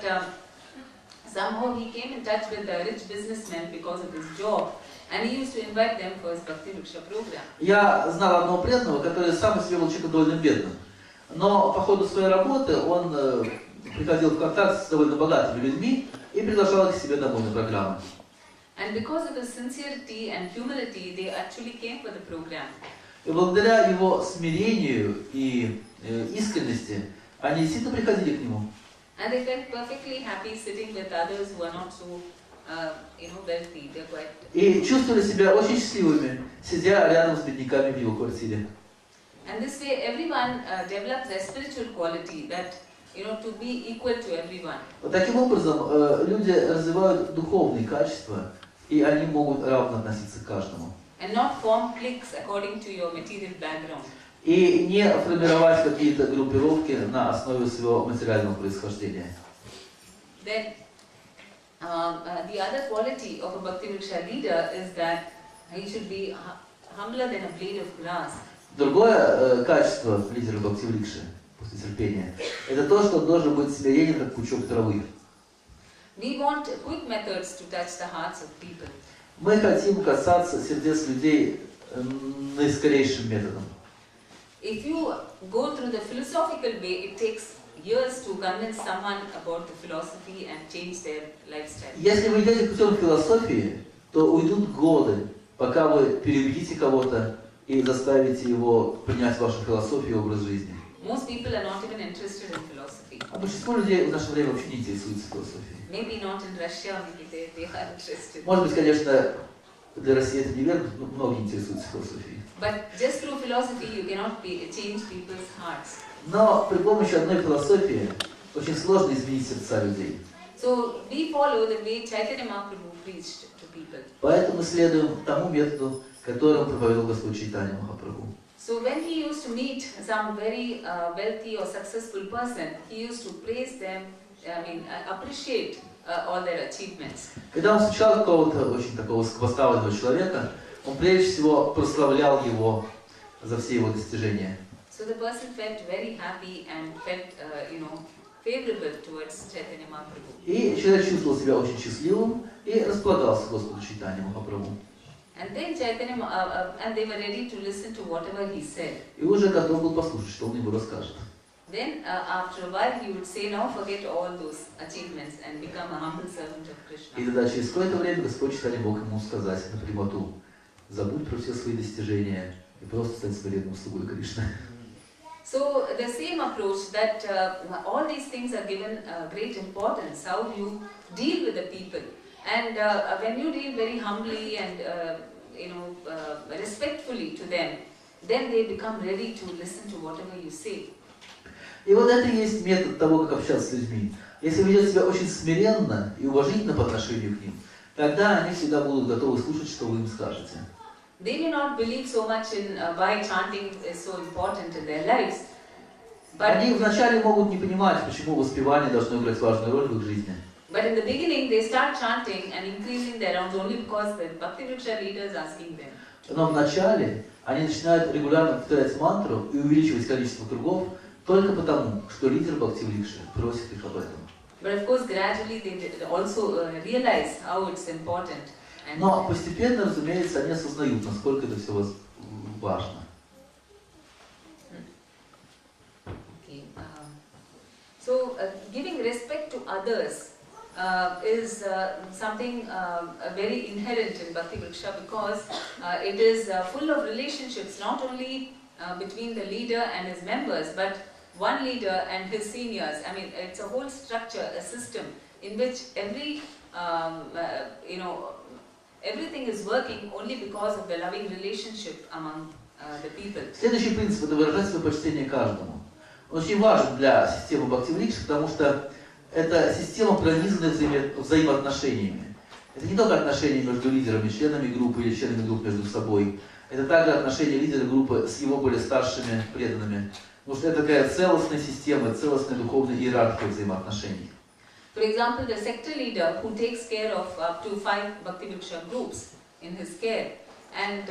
Somehow he came in touch with the rich businessmen because of his job, and he used to invite them for his Bhakti Vriksha program. Я знал одного преданного, который сам из себя был человеком довольно бедным. Но по ходу своей работы он приходил в контакт с довольно богатыми людьми и приглашал их к себе домой на программы. And because of his sincerity and humility, they actually came for the program. И благодаря его смирению и искренности, они действительно приходили к нему. And they felt perfectly happy sitting with others who are not so, wealthy. They're quite. И чувствовали себя очень счастливыми, сидя рядом с бедняками в его квартире. And this way, everyone develops their spiritual quality, that to be equal to everyone. Вот таким образом люди развивают духовные качества, и они могут равно относиться к каждому. And not form cliques according to your material background. И не формировать какие-то группировки на основе своего материального происхождения. Then, the other quality of a Bhakti Vriksha leader is that he should be humbler than a blade of grass. Другое качество лидера Бхакти Врикши после терпения – это то, что он должен быть смиренен, как пучок травы. We want quick methods to touch the hearts of people. Мы хотим касаться сердец людей наискорейшим методом. If you go through the philosophical way, it takes years to convince someone about the philosophy and change their lifestyle. Если вы идете путем философии, то уйдут годы, пока вы переубедите кого-то и заставите его принять вашу философию и образ жизни. Most people are not even interested in philosophy. А большинство людей в наше время вообще не интересуются философией. Maybe not in Russia, maybe they are interested. Может быть, конечно, для России это неверно, но многие интересуются философией. But just through philosophy you cannot change people's hearts. Но при помощи одной философии очень сложно изменить сердца людей. So we follow the way Chaitanya Mahaprabhu preached to people. Поэтому следуем тому методу, которым проповедовал Господь Чайтанья Махапрабху. So when he used to meet some very wealthy or successful person, he used to praise them, appreciate all their achievements. Когда он встречал какого-то очень такого поставленного человека, он прежде всего прославлял его за все его достижения. So the person felt very happy and felt, favorable towards Chaitanya Mahaprabhu. И человек чувствовал себя очень счастливым и располагался к Господу Чайтанья Махапрабху. And then and they were ready to listen to whatever he said. И уже готов был послушать, что он ему расскажет. Then after a while he would say, now forget all those achievements and become a humble servant of Krishna. И тогда через какое-то время Господь Чайтанья мог ему сказать напрямую: забудь про все свои достижения и просто стань смиренным слугой Кришны. So the same approach that all these things are given great importance, how you deal with the people. And when you deal very humbly and respectfully to them, then they become ready to listen to whatever you say. И вот это и есть метод того, как общаться с людьми. Если вы ведете себя очень смиренно и уважительно по отношению к ним, тогда они всегда будут готовы слушать, что вы им скажете. They may not believe so much in why chanting is so important in their lives. But они вначале могут не понимать, почему воспевание должно играть важную роль в их жизни. But in the beginning, they start chanting and increasing their rounds only because the Bhakti Vriksha leader is asking them. Но вначале они начинают регулярно повторять мантру и увеличивать количество кругов только потому, что лидер Бхакти Врикши просит их об этом. But of course, gradually they also realize how it's important. Но постепенно, разумеется, они осознают, насколько это все важно. Okay. So giving respect to others is something very inherent in Bhakti Vriksha, because it is full of relationships, not only between the leader and his members, but one leader and his seniors. It's a whole structure, a system in which everything is working only because of the loving relationship among the people. Следующий принцип – это выражать свое почтение каждому. Он очень важен для системы Бхакти Врикши, потому что это система, пронизанная взаимоотношениями. Это не только отношения между лидерами, членами группы или членами групп между собой. Это также отношения лидера группы с его более старшими преданными. Потому что это такая целостная система, целостная духовная иерархия взаимоотношений. For example, the sector leader who takes care of up to 5 Bhakti Vriksha groups in his care, and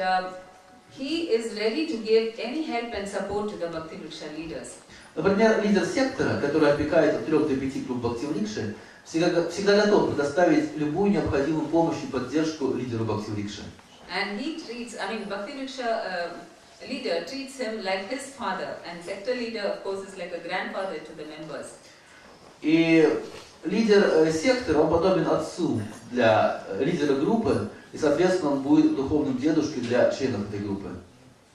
he is ready to give any help and support to the Bhakti Vriksha leaders. Например, лидер сектора, который опекает от 3 до 5 групп Бхакти-Врикши, всегда готов предоставить любую необходимую помощь и поддержку лидеру Бхакти-Врикши. And he treats, Bhakti Vriksha leader treats him like his father, and sector leader, of course, is like a grandfather to the members. И лидер сектора, он подобен отцу для лидера группы, и, соответственно, он будет духовным дедушкой для членов этой группы.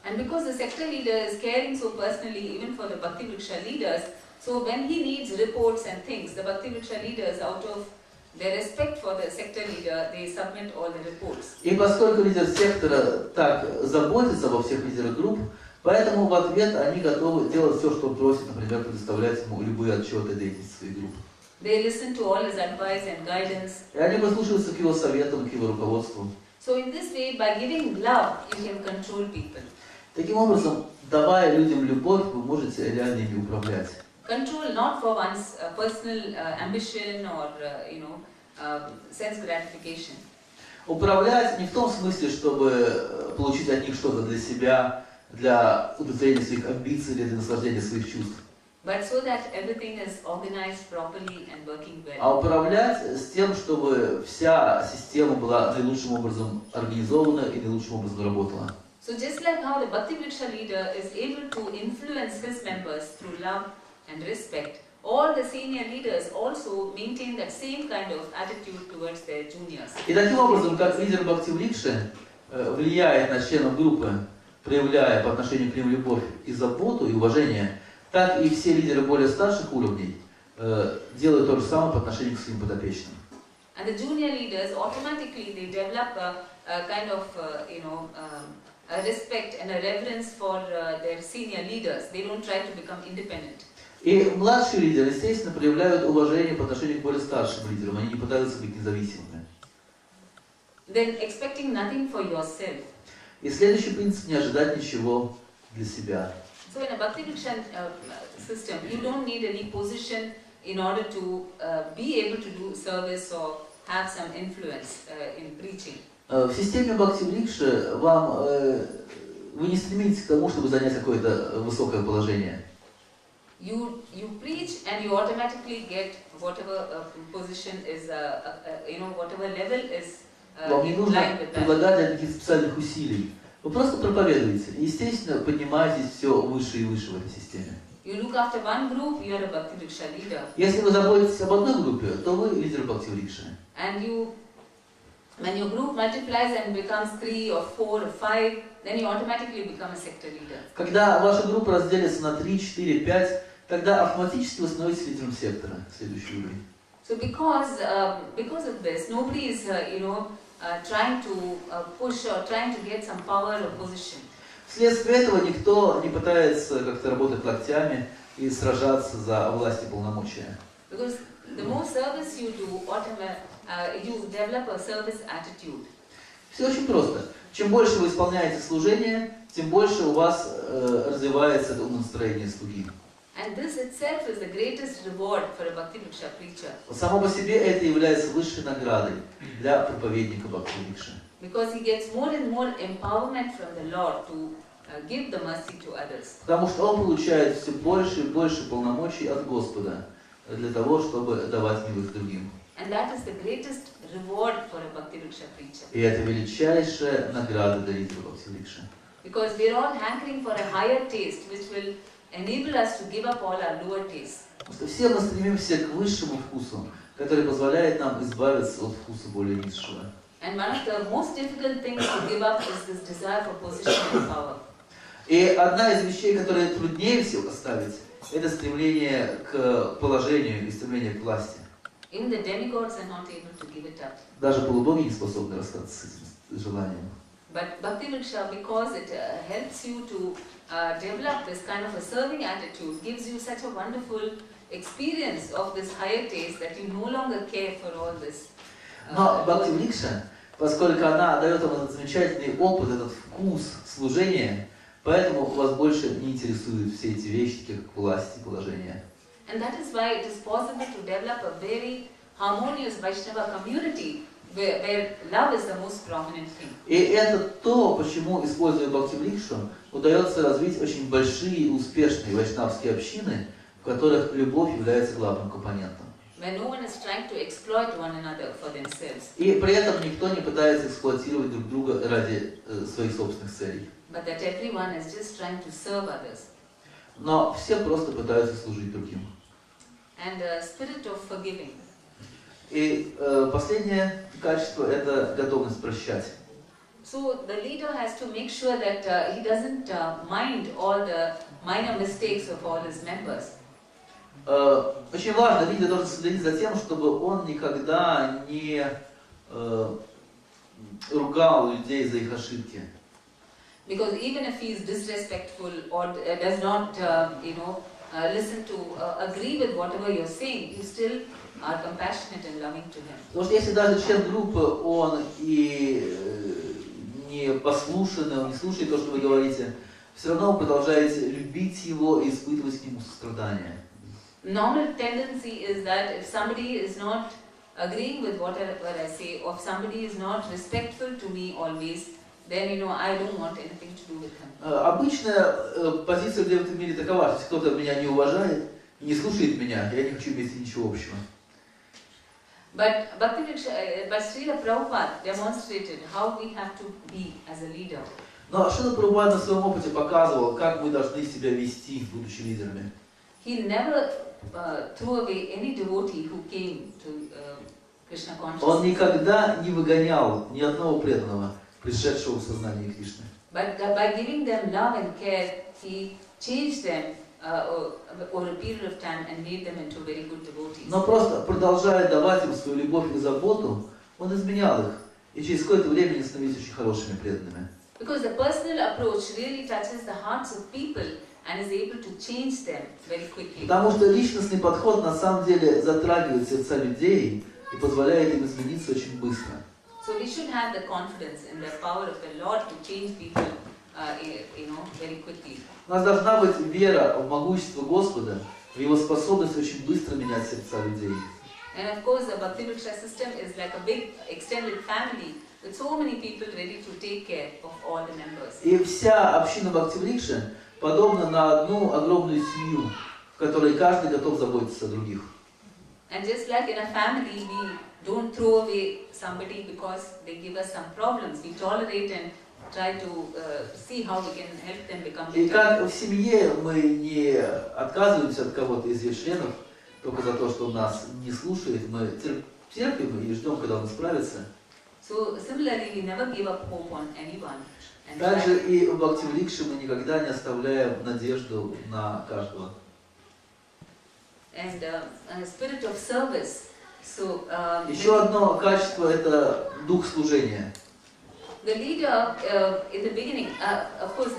And because the sector leader is caring so personally even for the Bhakti Vriksha leaders, so when he needs reports and things, the Bhakti Vriksha leaders, out of their respect for the sector leader, they submit all the reports. И поскольку лидер сектора так заботится обо всех лидерах групп, поэтому в ответ они готовы делать все, что он просит, например, предоставлять ему любые отчеты о деятельности своей группы. They listen to all his advice and guidance. И они прислушиваются к его советам, к его руководству. So in this way, by giving love, you can control people. Таким образом, давая людям любовь, вы можете реально ими управлять. Control not for one's personal ambition or sense gratification. Управлять не в том смысле, чтобы получить от них что-то для себя, для удовлетворения своих амбиций или для наслаждения своих чувств. But so that everything is organized properly and working well. А управлять с тем, чтобы вся система была наилучшим образом организована и наилучшим образом работала. So just like how the Bhakti Vriksha leader is able to influence his members through love and respect, all the senior leaders also maintain that same kind of attitude towards their juniors. И таким образом, как лидер Бхакти-Врикши влияет на членов группы, проявляя по отношению к ним любовь и заботу и уважение, так и все лидеры более старших уровней делают то же самое по отношению к своим подопечным. And the junior leaders automatically they develop a kind of a respect and a reverence for their senior leaders. They don't try to become independent. И младшие лидеры, естественно, проявляют уважение по отношению к более старшим лидерам. Они не пытаются быть независимыми. Then expecting nothing for yourself. И следующий принцип – не ожидать ничего для себя. So in a Bhakti Vriksha system, you don't need any position in order to be able to do service or have some influence in preaching. В системе Бхакти-Врикши вы не стремитесь к тому, чтобы занять какое-то высокое положение. You preach and you automatically get whatever position is, whatever level is Вам не in нужно line with that. прилагать для каких-то специальных усилий. Вы просто проповедуете. И, естественно, поднимаетесь все выше и выше в этой системе. You look after one group, you are a Bhakti Vriksha leader. Если вы заботитесь об одной группе, то вы лидер Бхакти-Врикши. And when your group multiplies and becomes 3 or 4 or 5, then you automatically become a sector leader. Когда ваша группа разделится на 3, 4, 5, тогда автоматически вы становитесь лидером сектора, следующий уровень. So because of this, nobody is trying to push or trying to get some power or position. Вследствие этого никто не пытается как-то работать локтями и сражаться за власть и полномочия. Because the more service you do, you develop a service attitude. Все очень просто. Чем больше вы исполняете служение, тем больше у вас развивается это умонастроение слуги. And this itself is the greatest reward for a Bhakti Vriksha preacher. Само по себе это является высшей наградой для проповедника Бхакти-Врикши. Because he gets more and more empowerment from the Lord to give the mercy to others. Потому что он получает все больше и больше полномочий от Господа для того, чтобы давать милость другим. And that is the greatest reward for a Bhakti Vriksha preacher. И это величайшая награда для лидера Бхакти-Врикши. Because we are all hankering for a higher taste, which will enable us to give up all our lower tastes. Потому что все мы стремимся к высшему вкусу, который позволяет нам избавиться от вкуса более низшего. And one of the most difficult things to give up is this desire for position and power. И одна из вещей, которые труднее всего оставить, это стремление к положению и стремление к власти. Even the demigods are not able to give it up. Даже полубоги не способны расстаться с этим желанием. But Bhakti Vriksha, because it helps you to develop this kind of a serving attitude, gives you such a wonderful experience of this higher taste that you no longer care for all this. Но Бхакти-Врикша, поскольку она дает вам этот замечательный опыт, этот вкус служения, поэтому вас больше не интересуют все эти вещи, как власть и положение. And that is why it is possible to develop a very harmonious Vaishnava community where love is the most prominent thing. И это то, почему, используя Бхакти-врикшу, удается развить очень большие и успешные вайшнавские общины, в которых любовь является главным компонентом. Where no one is trying to exploit one another for themselves. И при этом никто не пытается эксплуатировать друг друга ради своих собственных целей. But that everyone is just trying to serve others. Но все просто пытаются служить другим. And a spirit of forgiving. И последнее качество – это готовность прощать. So the leader has to make sure that he doesn't mind all the minor mistakes of all his members. Очень важно, лидер должен следить за тем, чтобы он никогда не ругал людей за их ошибки. Because even if he is disrespectful or does not, listen to, agree with whatever you're saying, you still are compassionate and loving to him. Потому что если даже член группы, он и не послушный, он не слушает то, что вы говорите, все равно вы продолжаете любить его и испытывать к нему сострадание. Normal tendency is that if somebody is not agreeing with whatever I say, or if somebody is not respectful to me always, then I don't want anything to do with him. Обычная позиция в этом мире такова, что если кто-то меня не уважает и не слушает меня, я не хочу иметь ничего общего. But Srila Prabhupada demonstrated how we have to be as a leader. Но Шрила Прабхупада на своем опыте показывал, как мы должны себя вести, будучи лидерами. He never threw away any devotee who came to Krishna consciousness. Он никогда не выгонял ни одного преданного, пришедшего в сознание Кришны. But by giving them love and care, he changed them over a period of time and made them into very good devotees. Но просто продолжая давать им свою любовь и заботу, он изменял их, и через какое-то время они становились очень хорошими преданными. Because the personal approach really touches the hearts of people and is able to change them very quickly. Потому что личностный подход на самом деле затрагивает сердца людей и позволяет им измениться очень быстро. So we should have the confidence in the power of the Lord to change people, very quickly. У нас должна быть вера в могущество Господа, в Его способность очень быстро менять сердца людей. And of course, the Bhakti Vriksha system is like a big extended family with so many people ready to take care of all the members. И вся община Бхакти-врикши подобна на одну огромную семью, в которой каждый готов заботиться о других. And just like in a family, we don't throw away somebody because they give us some problems. We tolerate and try to see how we can help them become better. И как в семье мы не отказываемся от кого-то из ее членов только за то, что он нас не слушает, мы терпим и ждем, когда он исправится. So similarly, we never give up hope on anyone. And Также и в Бхакти-врикше мы никогда не оставляем надежду на каждого. And a spirit of service. So Еще одно качество – это дух служения. the leader in the beginning, of course,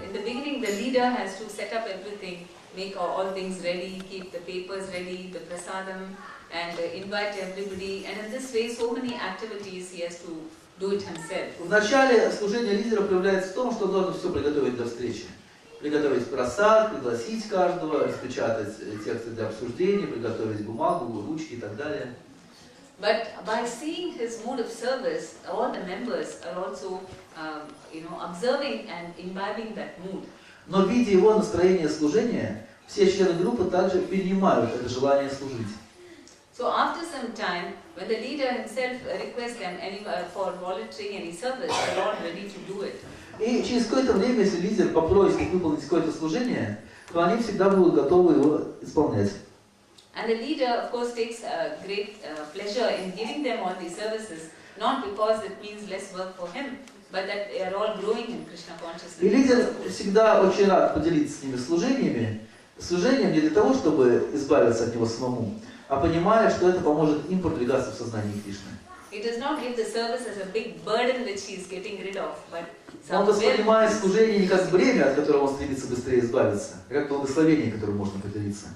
in the beginning, the leader has to set up everything, make all things ready, keep the papers ready, the prasadam, and invite everybody. And in this way, so many activities he has to do it himself. В начале служение лидера проявляется в том, что он должен все приготовить для встречи. Приготовить просад, пригласить каждого, распечатать тексты для обсуждения, приготовить бумагу, ручки и так далее. But by seeing his mode of service, all the members are also, observing and imbibing that mood. Но видя его настроение служения, все члены группы также перенимают это желание служить. So after some time, when the leader himself requests them for volunteering any service, they are all ready to do it. И через какое-то время, если лидер попросит их выполнить какое-то служение, то они всегда будут готовы его исполнять. And the leader, of course, takes great pleasure in giving them all these services, not because it means less work for him, but that they are all growing in Krishna consciousness. И лидер всегда очень рад поделиться с ними служением не для того, чтобы избавиться от него самому, а понимая, что это поможет им продвигаться в сознании Кришны. He does not give the service as a big burden which he is getting rid of, but Он воспринимает служение не как бремя, от которого он стремится быстрее избавиться, а как благословение, которым можно поделиться.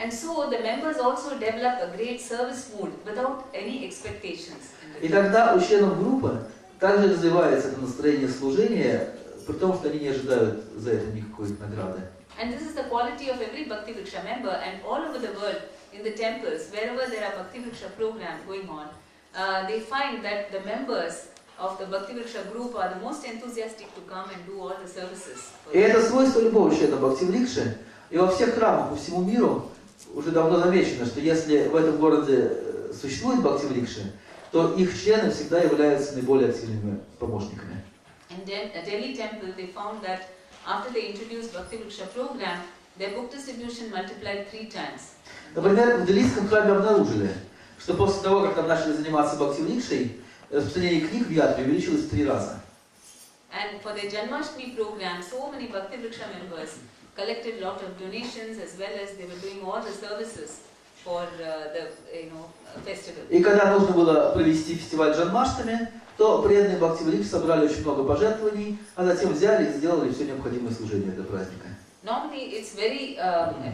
And so the members also develop a great service mood without any expectations. И тогда у членов группы также развивается это настроение служения, при том, что они не ожидают за это никакой награды. And this is the quality of every Bhakti Vriksha member, and all over the world, in the temples, wherever there are Bhakti Vriksha program going on, they find that the members of the Bhakti Vriksha group are the most enthusiastic to come and do all the services. И это свойство любого члена Бхакти-врикши. И во всех храмах по всему миру уже давно замечено, что если в этом городе существует Бхакти-врикши, то их члены всегда являются наиболее активными помощниками. In Delhi temple, they found that after they introduced Bhakti Vriksha program, their book distribution multiplied 3 times. Например, в Делийском храме обнаружили, что после того, как там начали заниматься Бхакти-врикшей, распространение книг в Ятре увеличилось в 3 раза. And for the Janmashtami program, so many Bhakti Vriksha members collected lot of donations as well as they were doing all the services for the festival. И когда нужно было провести фестиваль Джанмаштами, то преданные Бхакти-врикши собрали очень много пожертвований, а затем взяли и сделали все необходимое служение для праздника. Normally, it's very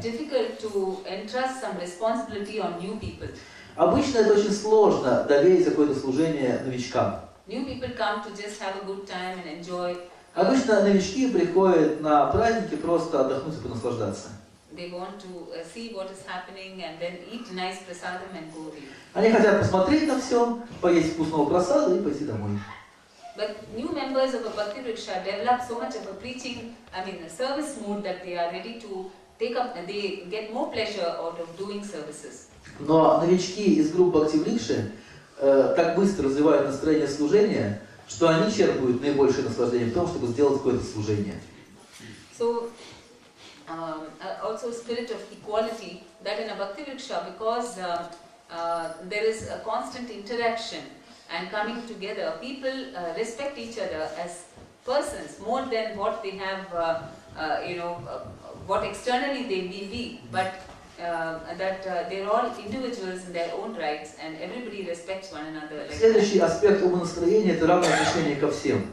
difficult to entrust some responsibility on new people. Обычно это очень сложно доверить какое-то служение новичкам. New people come to just have a good time and enjoy. Обычно новички приходят на праздники просто отдохнуть и понаслаждаться. They want to see what is happening and then eat nice prasadam and go away. Они хотят посмотреть на все, поесть вкусного просада и пойти домой. But new members of a Bhakti Vriksha develop so much of a preaching, a service mood that they are ready to take up, they get more pleasure out of doing services. Но новички из групп Бхакти-врикши так быстро развивают настроение служения, что они черпают наибольшее наслаждение в том, чтобы сделать какое-то служение. So, also spirit of equality, that in a Bhakti Vriksha, because there is a constant interaction and coming together, people respect each other as persons more than what they have, what externally they may be, but that they're all individuals in their own rights and everybody respects one another. Следующий аспект умонастроения – это равное отношение ко всем.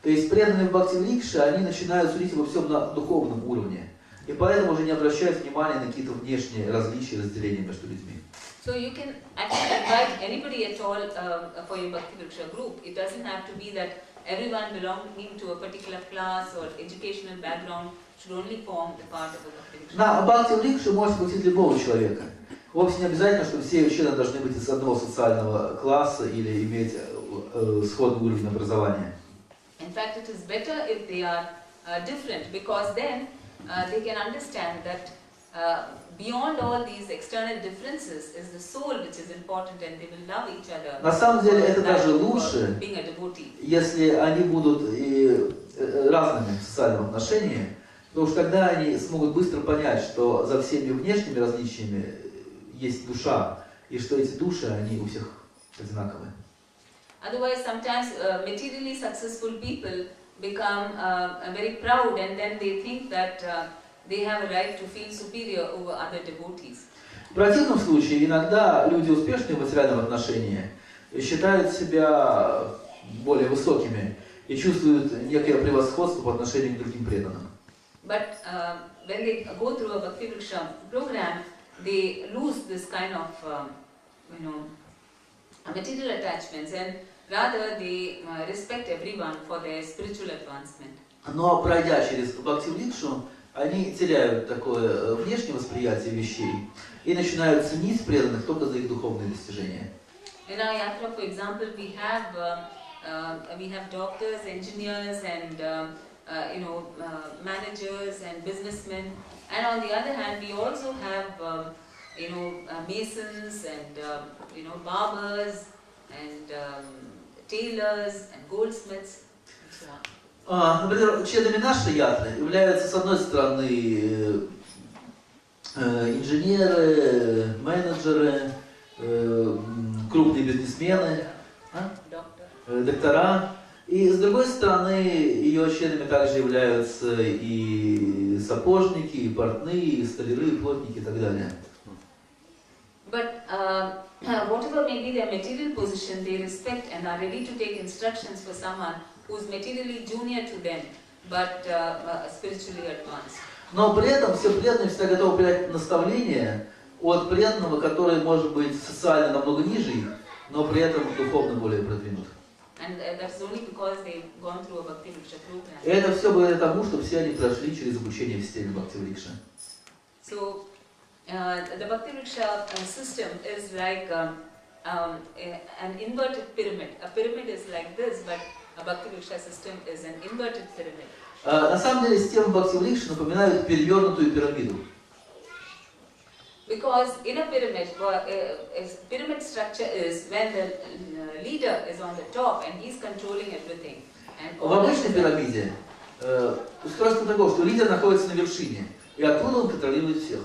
То есть преданные в Бхакти-врикше, они начинают судить обо всем на духовном уровне. И поэтому уже не обращают внимания на какие-то внешние различия и разделения между людьми. So you can actually invite anybody at all for your Bhakti Vriksha group. It doesn't have to be that everyone belonging to a particular class or educational background should only form the part of a Bhakti Vriksha. На Бхакти-врикше может быть любого человека. Вовсе не обязательно, чтобы все члены должны быть из одного социального класса или иметь сходный уровень образования. In fact, it is better if they are different, because then they can understand that beyond all these external differences is the soul which is important, and they will love each other. На самом деле это даже лучше, being a devotee. Если они будут разными в социальном отношении, потому что тогда они смогут быстро понять, что за всеми внешними различиями есть душа, и что эти души, они у всех одинаковые. Otherwise, sometimes materially successful people become very proud, and then they think that they have a right to feel superior over other devotees. В противном случае, иногда люди, успешные в материальном отношении, считают себя более высокими и чувствуют некое превосходство по отношению к другим преданным. But when they go through a Bhakti Vriksha program, they lose this kind of, material attachments, and rather they respect everyone for their spiritual advancement. Но пройдя через Бхакти-врикшу, они теряют такое внешнее восприятие вещей и начинают ценить преданных только за их духовные достижения. In our yatra, for example, we have doctors, engineers, and managers and businessmen, and on the other hand, we also have masons and barbers and tailors and goldsmiths and so on. Например, членами нашей ятры являются, с одной стороны, инженеры, менеджеры, крупные бизнесмены, доктора. И с другой стороны, ее членами также являются и сапожники, и портные, и столяри, и плотники и так далее. But whatever may be their material position, they respect and are ready to take instructions for someone who is materially junior to them, but spiritually advanced. Но при этом все преданные всегда готовы принять наставление от преданного, который может быть социально намного ниже их, но при этом духовно более продвинут. And that's only because they've gone through a Bhakti Vriksha program. И это все благодаря тому, что все они прошли через обучение в системе Бхакти-врикша. So the Bhakti Vriksha system is like an inverted pyramid. A pyramid is like this, but a Bhakti Vriksha system is an inverted pyramid. На самом деле система Бхакти Врикши напоминает перевернутую пирамиду. Because in a pyramid, pyramid structure is when the leader is on the top and he's controlling everything. And В обычной пирамиде устройство такое, что лидер находится на вершине, и оттуда он контролирует всех.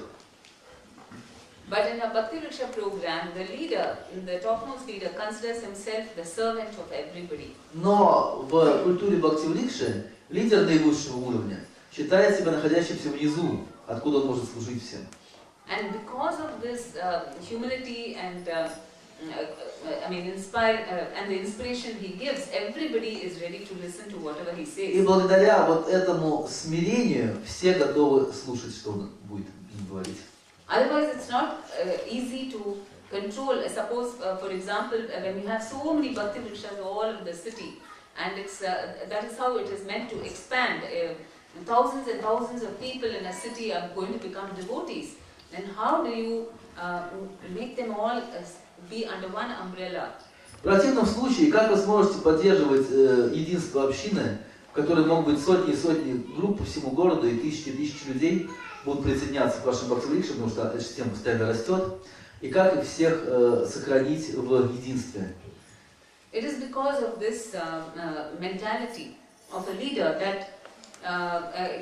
But in a Bhakti Vriksha program, the leader, the topmost leader, considers himself the servant of everybody. Но в культуре Бхакти Врикши лидер наивысшего уровня считает себя находящимся внизу, откуда он может служить всем. And because of this humility and and the inspiration he gives, everybody is ready to listen to whatever he says. И благодаря вот этому смирению все готовы слушать, что он будет им говорить. Otherwise, it's not easy to control. Suppose, for example, when you have so many Bhakti Vrikshas all over the city, and that is how it is meant to expand. Thousands and thousands of people in a city are going to become devotees. Then how do you make them all be under one umbrella? В противном случае, как вы сможете поддерживать единство общины, в которой могут быть сотни и сотни групп по всему городу, и тысячи и тысячи людей будут присоединяться к вашим Бхакти Врикшам, потому что эта система постоянно растет, и как их всех сохранить в единстве? It is because of this mentality of a leader that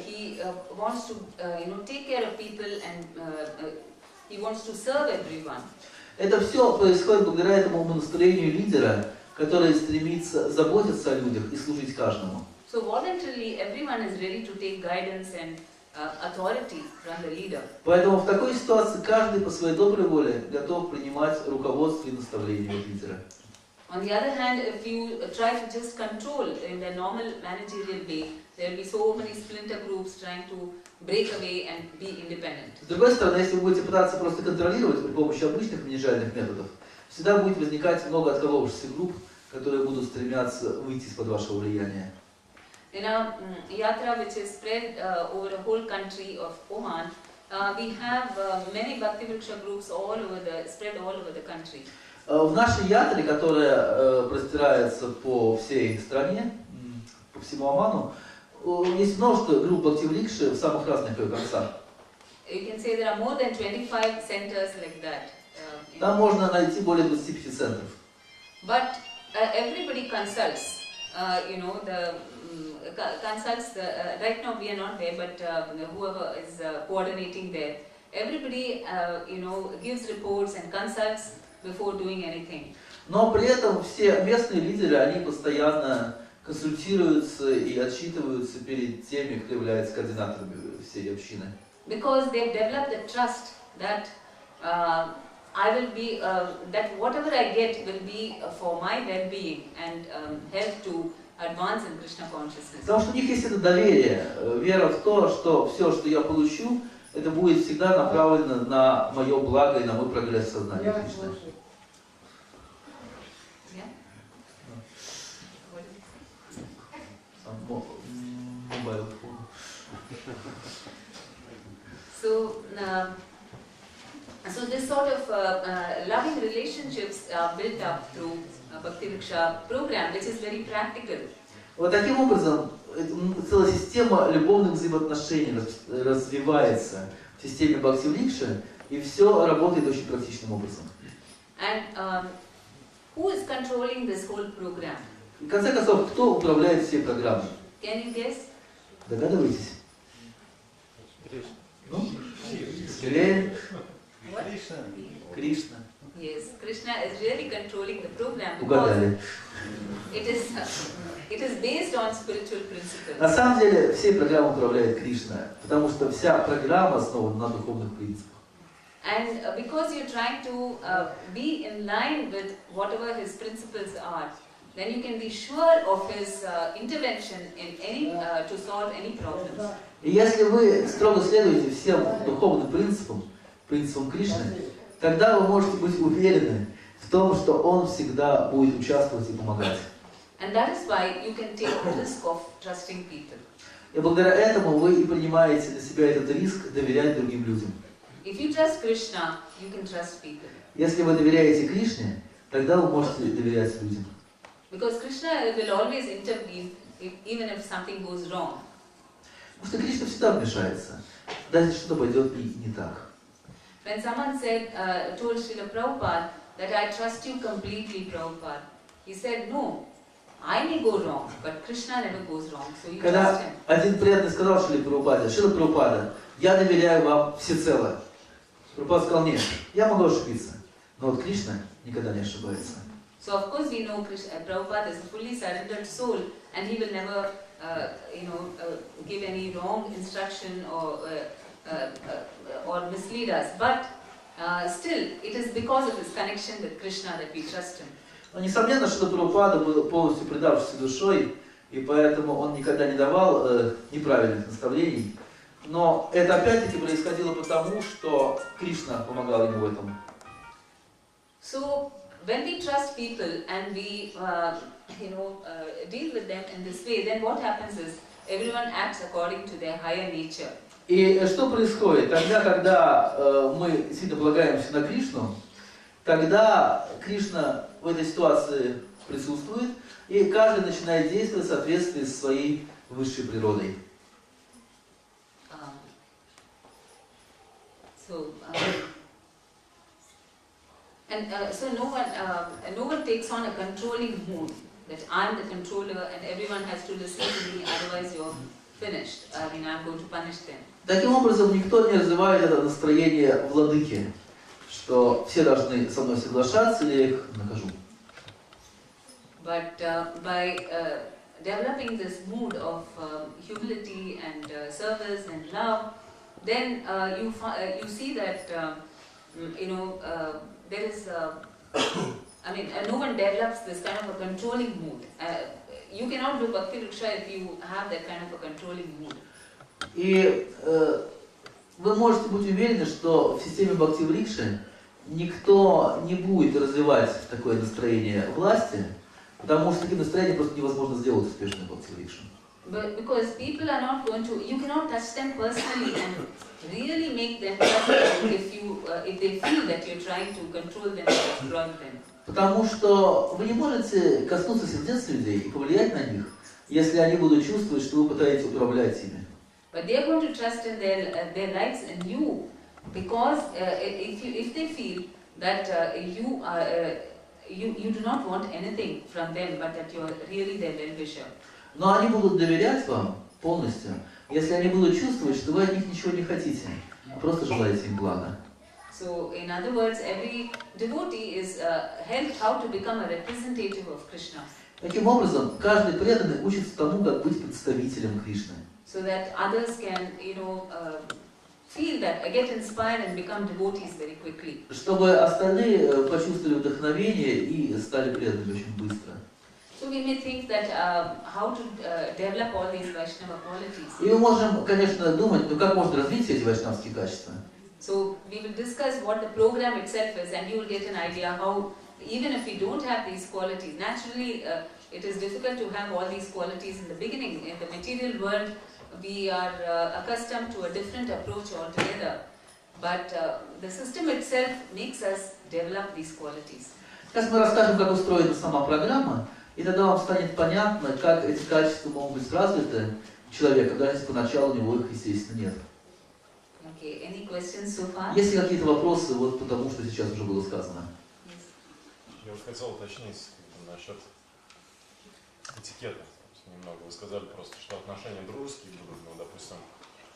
he wants to take care of people and he wants to serve everyone. Это все происходит благодаря этому настроению лидера, который стремится заботиться о людях и служить каждому. So voluntarily, everyone is ready to take guidance and authority from the leader. Поэтому в такой ситуации каждый по своей доброй воле готов принимать руководство и наставления от лидера. On the other hand, if you try to just control in the normal managerial way, there will be so many splinter groups trying to break away and be independent. С другой стороны, если вы будете пытаться просто контролировать при помощи обычных менеджерных методов, всегда будет возникать много отколовшихся групп, которые будут стремиться выйти из-под вашего влияния. In a yatra which is spread over the whole country of Oman, we have many Bhakti Vriksha groups spread all over the country. В нашей ятре, которая простирается по всей стране, по всему Оману, есть множество групп Бхакти Врикши в самых разных ее концах. You can say there are more than 25 centers like that. Там можно найти более 25 центров. But everybody consults. Right now we are not there, but whoever is coordinating there, everybody gives reports and consults before doing anything. Но при этом все местные лидеры, они постоянно консультируются и отчитываются перед теми, кто является координаторами всей общины. Because they've developed the trust that that whatever I get will be for my well-being and help to advance in Krishna consciousness. Потому что у них есть это доверие, вера в то, что все, что я получу, это будет всегда направлено на мое благо и на мой прогресс сознания Кришны. So this sort of loving relationships are built up through Bhakti Vriksha program, which is very practical. Вот таким образом целая система любовных взаимоотношений развивается в системе Бхакти Врикши, и все работает очень практичным образом. And who is controlling this whole program? В конце концов, кто управляет всей программой? Can you guess? Догадываетесь? Ну? What? Кришна. Yes, Krishna is really controlling the program because Угадали. it is based on spiritual principles. На самом деле, всей программой управляет Кришна, потому что вся программа основана на духовных принципах. And because you're trying to be in line with whatever his principles are, then you can be sure of his intervention in to solve any problems. И если вы строго следуете всем духовным принципам Кришны, тогда вы можете быть уверены в том, что он всегда будет участвовать и помогать. And that is why you can take the risk of trusting people. И благодаря этому вы и принимаете на себя этот риск доверять другим людям. If you trust Krishna, you can trust people. Если вы доверяете Кришне, тогда вы можете доверять людям. Because Krishna will always intervene even if something goes wrong. Потому что Кришна всегда вмешается, даже если что-то пойдет и не так. When someone said, told Srila Prabhupada that I trust you completely, Prabhupada, he said, no, I may go wrong, but Krishna never goes wrong, so you trust Когда him. один преданный сказал Шриле Прабхупаде: Шрила Прабхупада, я доверяю вам всецело. Прабхупада сказал: нет, я могу ошибиться, но вот Кришна никогда не ошибается. So of course we know Prabhupada is a fully surrendered soul, and he will never, give any wrong instruction or mislead us. But still, it is because of his connection with Krishna that we trust him. Но несомненно, что Прабхупада был полностью предавшийся душой, и поэтому он никогда не давал неправильных наставлений. Но это опять-таки происходило потому, что Кришна помогал ему в этом. So when we trust people and we, deal with them in this way, then what happens is everyone acts according to their higher nature. И что происходит? Тогда, когда мы действительно полагаемся на Кришну, тогда Кришна в этой ситуации присутствует, и каждый начинает действовать в соответствии со своей высшей природой. So no one takes on a controlling mood that I'm the controller and everyone has to listen to me, otherwise you're finished. I'm going to punish them. Таким образом, никто не развивает это настроение владыки, что все должны со мной соглашаться, или я их накажу. But by developing this mood of humility and service and love, then you see that there is no one develops this kind of a controlling mood. You cannot do Bhakti Vriksha if you have that kind of a controlling mood. И вы можете быть уверены, что в системе Бхакти Врикши никто не будет развивать такое настроение власти, потому что таким настроением просто невозможно сделать успешную Бхакти Врикшу. But because people are not going to, you cannot touch them personally and really make them trust you if they feel that you're trying to control them or exploit them. Потому что вы не можете коснуться сердец людей и повлиять на них, если они будут чувствовать, что вы пытаетесь управлять ими. But they are going to trust in their lives in you, because if they feel that you do not want anything from them, but that you are really their well-wisher. Но они будут доверять вам полностью, если они будут чувствовать, что вы от них ничего не хотите, а просто желаете им блага. So, in other words, every devotee is helped how to become a representative of Krishna. Таким образом, каждый преданный учится тому, как быть представителем Кришны. So that others can, feel that, get inspired and become devotees very quickly. Чтобы остальные почувствовали вдохновение и стали преданными очень быстро. So we may think that how to develop all these Vaishnava qualities. И мы можем, конечно, думать, как можно развить все эти вайшнавские качества. So we will discuss what the program itself is, and you will get an idea how, even if we don't have these qualities, naturally it is difficult to have all these qualities in the beginning. In the material world, we are accustomed to a different approach altogether. But the system itself makes us develop these qualities. Сейчас мы расскажем, как устроена сама программа, и тогда вам станет понятно, как эти качества могут быть развиты у человека, даже если поначалу у него их, естественно, нет. Okay, any questions so far? Есть ли какие-то вопросы вот потому, что сейчас уже было сказано? Yes. Я вот хотел уточнить насчет этикета. Немного вы сказали просто, что отношения дружеские будут, но, допустим,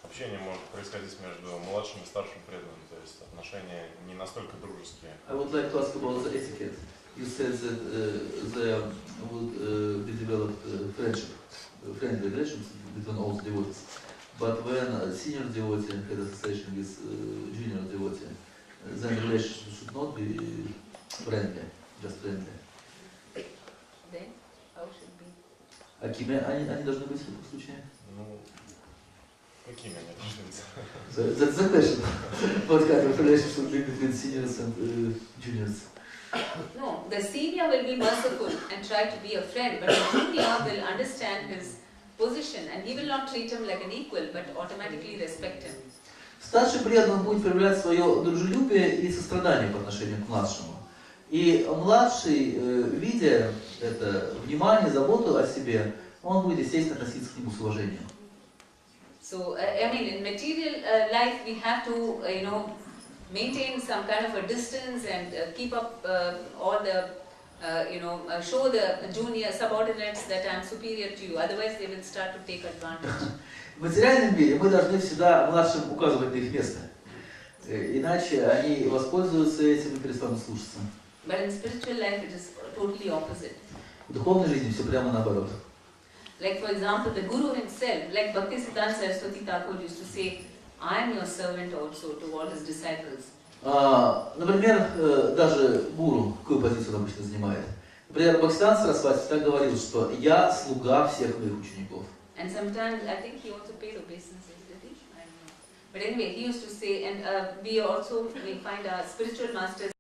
общение может происходить между младшим и старшим преданным, то есть отношения не настолько дружеские. I would like to ask about the etiquette. You said that there would be developed friendly relations between all the devotees. But when a senior devotee had association with junior devotee, then the relationship should not be friendly, just friendly. Then how should be? А кем они должны быть в этом случае? Ну, какими они должны быть? That's the question. What kind of relationship should be between seniors and juniors? No, the senior will be merciful and try to be a friend, but the junior will understand his position and he will not treat him like an equal, but automatically respect him. Старший преданный будет проявлять свое дружелюбие и сострадание по отношению к младшему. И младший, видя это внимание, заботу о себе, он будет, естественно, относиться к нему с уважением. So, I mean, in material life, we have to, maintain some kind of a distance and keep up all the, show the junior subordinates that I'm superior to you. Otherwise, they will start to take advantage. В материальном мире мы должны всегда младшим указывать на их место. Иначе они воспользуются этим и перестанут слушаться. But in spiritual life, it is totally opposite. В духовной жизни все прямо наоборот. Like for example, the Guru himself, like Bhaktisiddhanta Saraswati Thakur used to say, I am your servant also to all his disciples. Например, даже гуру, какую позицию он обычно занимает. Например, Бхактисиданта Сарасвати так говорил, что я слуга всех моих учеников. And sometimes, I think he also paid obeisances, did he? I don't know. But anyway, he used to say, and we find our spiritual masters